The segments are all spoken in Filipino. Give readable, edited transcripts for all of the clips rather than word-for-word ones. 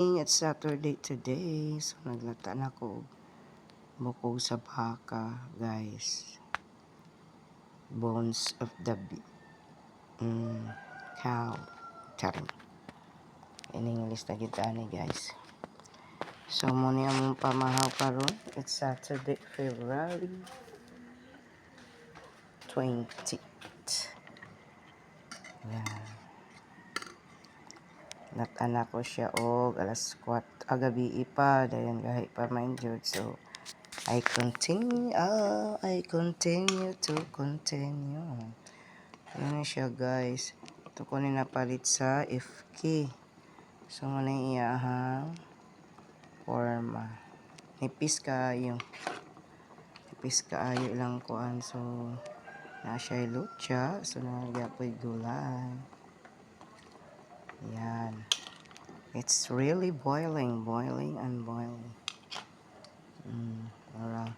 It's Saturday today, so naglata na ko bukog sa baka, guys. Bones of the cow. Charing. In English na kita ni guys. So muna yung pamahaw karon. It's Saturday, February 20th. Yan. Natana ko siya og alas 4 gabi pa dayon gahi pa man jud. So I continue to continue. Ano siya guys. Ito ko ni napalit sa FK. So muna iyahang forma. Nipis kaayo ilang kuan. So na siya lucha. So nagyapoy gulay. Yan. It's really boiling and boiling. Para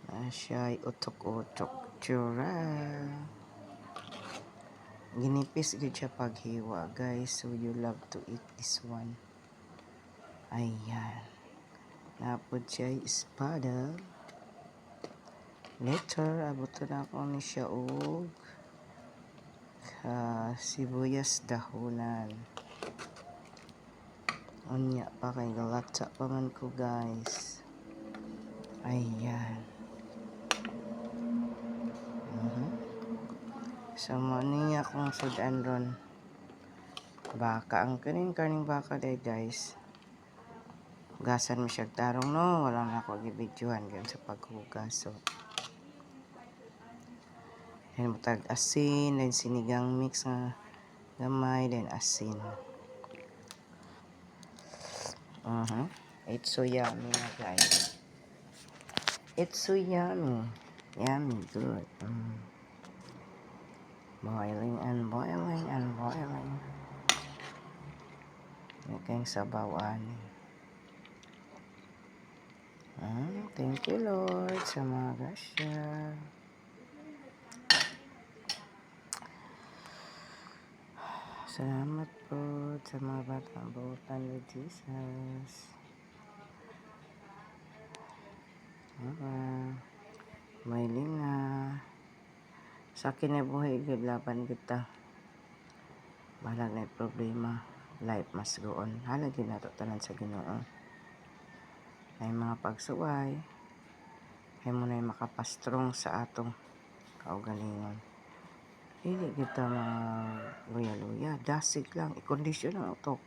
na siya utok-utok. Tsura. Ginipis gid siya paghiwa, guys. So you love to eat this one. Ayan. Napod siya espada. Later, abuto na ako ni siya og sibuyas dahonan. Unya pa kay galata pa man ko, guys. Ayan. So mani akong sudan ron. Baka ang karning baka day, guys. Hugasan mo siya tarong, no? Wala na ako gibidyohan ganyan sa paghugas. So then butag asin, then sinigang mix nga gamay, then asin. It's so yummy na, guys. It's so yummy. Yummy, good. Boiling and boiling and boiling. Ikang sabawan. Thank you, Lord, sa mga grasya. Salamat po sa mga batang buutan ni Jesus. May linga. Sa akin na buhay, laban kita. Balag na problema. Life must go on. Halag din nato tanan sa Ginoo. Ay mga pagsuway. Ay mo na makapastrong sa atong kaugalingon. Hindi kita luya-luya. Dasig lang. I-condition ang utok.